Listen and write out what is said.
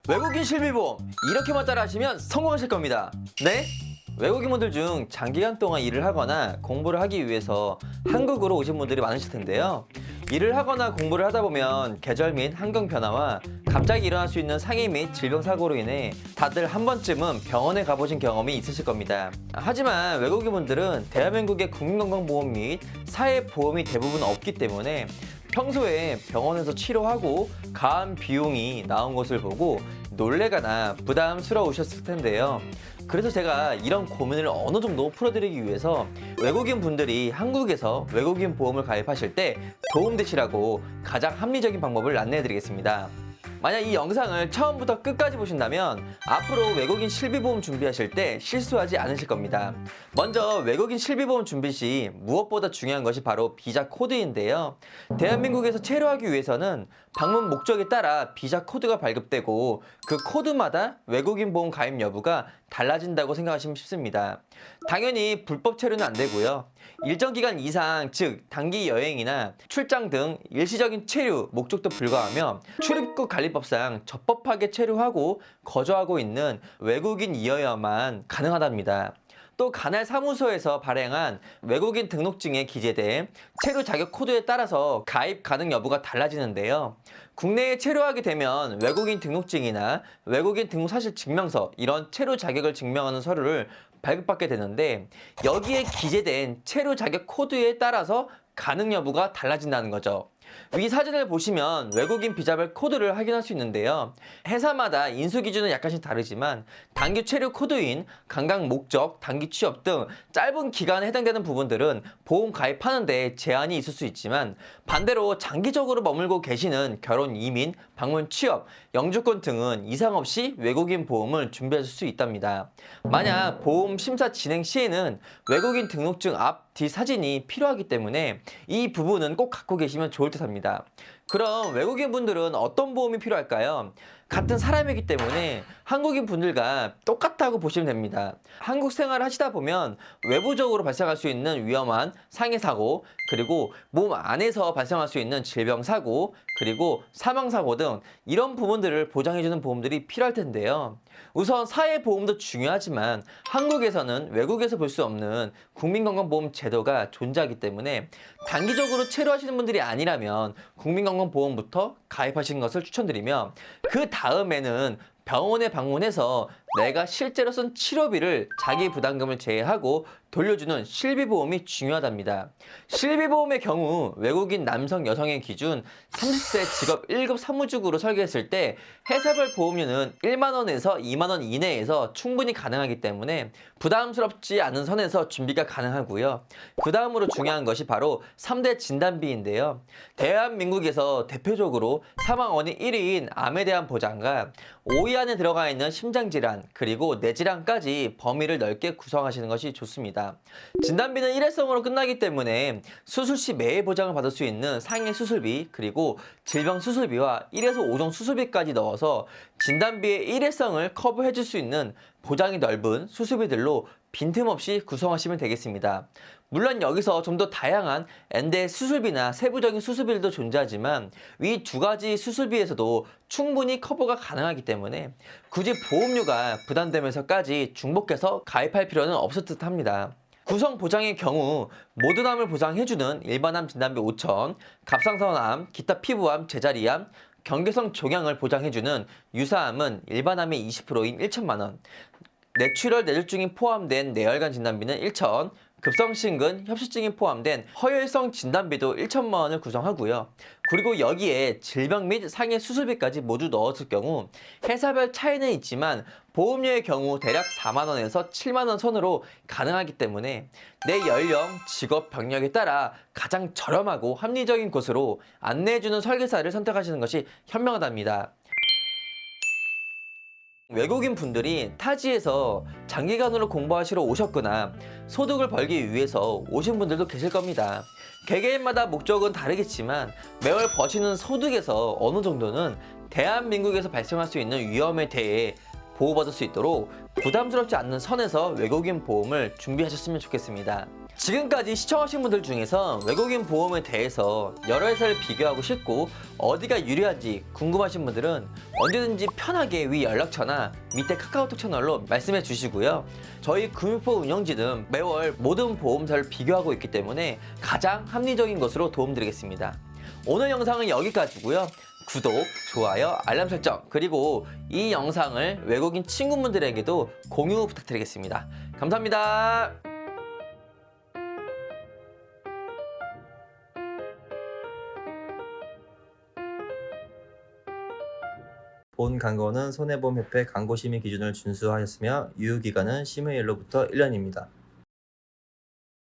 외국인 실비보험 이렇게만 따라하시면 성공하실 겁니다. 네? 외국인분들 중 장기간 동안 일을 하거나 공부를 하기 위해서 한국으로 오신 분들이 많으실 텐데요. 일을 하거나 공부를 하다 보면 계절 및 환경 변화와 갑자기 일어날 수 있는 상해 및 질병 사고로 인해 다들 한 번쯤은 병원에 가보신 경험이 있으실 겁니다. 하지만 외국인분들은 대한민국의 국민건강보험 및 사회보험이 대부분 없기 때문에 평소에 병원에서 치료하고 가한 비용이 나온 것을 보고 놀래거나 부담스러우셨을 텐데요. 그래서 제가 이런 고민을 어느 정도 풀어드리기 위해서 외국인 분들이 한국에서 외국인 보험을 가입하실 때 도움되시라고 가장 합리적인 방법을 안내해드리겠습니다. 만약 이 영상을 처음부터 끝까지 보신다면 앞으로 외국인 실비보험 준비하실 때 실수하지 않으실 겁니다. 먼저 외국인 실비보험 준비 시 무엇보다 중요한 것이 바로 비자 코드인데요. 대한민국에서 체류하기 위해서는 방문 목적에 따라 비자 코드가 발급되고 그 코드마다 외국인 보험 가입 여부가 달라진다고 생각하시면 쉽습니다. 당연히 불법 체류는 안 되고요. 일정 기간 이상, 즉 단기 여행이나 출장 등 일시적인 체류 목적도 불가하며 출입국 관리법상 적법하게 체류하고 거주하고 있는 외국인이어야만 가능하답니다. 또 관할 사무소에서 발행한 외국인 등록증에 기재된 체류 자격 코드에 따라서 가입 가능 여부가 달라지는데요. 국내에 체류하게 되면 외국인 등록증이나 외국인 등록 사실 증명서, 이런 체류 자격을 증명하는 서류를 발급받게 되는데 여기에 기재된 체류 자격 코드에 따라서 가능 여부가 달라진다는 거죠. 위 사진을 보시면 외국인 비자별 코드를 확인할 수 있는데요. 회사마다 인수 기준은 약간씩 다르지만 단기 체류 코드인 관광 목적, 단기 취업 등 짧은 기간에 해당되는 부분들은 보험 가입하는 데 제한이 있을 수 있지만 반대로 장기적으로 머물고 계시는 결혼, 이민, 방문, 취업, 영주권 등은 이상 없이 외국인 보험을 준비하실 수 있답니다. 만약 보험 심사 진행 시에는 외국인 등록증 앞, 뒤 사진이 필요하기 때문에 이 부분은 꼭 갖고 계시면 좋을 듯 합니다. 그럼 외국인 분들은 어떤 보험이 필요할까요? 같은 사람이기 때문에 한국인 분들과 똑같다고 보시면 됩니다. 한국 생활을 하시다 보면 외부적으로 발생할 수 있는 위험한 상해 사고, 그리고 몸 안에서 발생할 수 있는 질병 사고, 그리고 사망 사고 등 이런 부분들을 보장해주는 보험들이 필요할 텐데요. 우선 사회보험도 중요하지만 한국에서는 외국에서 볼 수 없는 국민건강보험 제도가 존재하기 때문에 단기적으로 체류하시는 분들이 아니라면 국민건강보험부터 가입하시는 것을 추천드리며 그 다음에는 병원에 방문해서 내가 실제로 쓴 치료비를 자기 부담금을 제외하고 돌려주는 실비보험이 중요하답니다. 실비보험의 경우 외국인 남성, 여성의 기준 30세 직업 1급 사무직으로 설계했을 때 회사별 보험료는 1만원에서 2만원 이내에서 충분히 가능하기 때문에 부담스럽지 않은 선에서 준비가 가능하고요. 그 다음으로 중요한 것이 바로 3대 진단비인데요. 대한민국에서 대표적으로 사망 원인 1위인 암에 대한 보장과 5위 안에 들어가 있는 심장질환, 그리고 뇌질환까지 범위를 넓게 구성하시는 것이 좋습니다. 진단비는 일회성으로 끝나기 때문에 수술 시 매해 보장을 받을 수 있는 상해 수술비, 그리고 질병 수술비와 1에서 5종 수술비까지 넣어서 진단비의 일회성을 커버해 줄 수 있는 보장이 넓은 수술비들로 빈틈없이 구성하시면 되겠습니다. 물론 여기서 좀 더 다양한 엔대 수술비나 세부적인 수술비도 존재하지만 위 두 가지 수술비에서도 충분히 커버가 가능하기 때문에 굳이 보험료가 부담되면서까지 중복해서 가입할 필요는 없을 듯 합니다. 구성 보장의 경우 모든 암을 보장해주는 일반암 진단비 5,000, 갑상선암, 기타 피부암, 제자리암, 경계성 종양을 보장해주는 유사암은 일반암의 20%인 1천만원, 내추럴 뇌졸중이 포함된 뇌혈관 진단비는 1천, 급성심근, 협수증이 포함된 허혈성 진단비도 1천만 원을 구성하고요. 그리고 여기에 질병 및 상해 수술비까지 모두 넣었을 경우 회사별 차이는 있지만 보험료의 경우 대략 4만 원에서 7만 원 선으로 가능하기 때문에 내 연령, 직업, 병력에 따라 가장 저렴하고 합리적인 곳으로 안내해주는 설계사를 선택하시는 것이 현명하답니다. 외국인 분들이 타지에서 장기간으로 공부하시러 오셨거나 소득을 벌기 위해서 오신 분들도 계실 겁니다. 개개인마다 목적은 다르겠지만 매월 버시는 소득에서 어느 정도는 대한민국에서 발생할 수 있는 위험에 대해 보호받을 수 있도록 부담스럽지 않는 선에서 외국인 보험을 준비하셨으면 좋겠습니다. 지금까지 시청하신 분들 중에서 외국인 보험에 대해서 여러 회사를 비교하고 싶고 어디가 유리한지 궁금하신 분들은 언제든지 편하게 위 연락처나 밑에 카카오톡 채널로 말씀해 주시고요. 저희 금융포 운영진은 매월 모든 보험사를 비교하고 있기 때문에 가장 합리적인 것으로 도움드리겠습니다. 오늘 영상은 여기까지고요. 구독, 좋아요, 알람 설정, 그리고 이 영상을 외국인 친구분들에게도 공유 부탁드리겠습니다. 감사합니다. 본 광고는 손해보험협회 광고심의 기준을 준수하였으며 유효기간은 심의일로부터 1년입니다.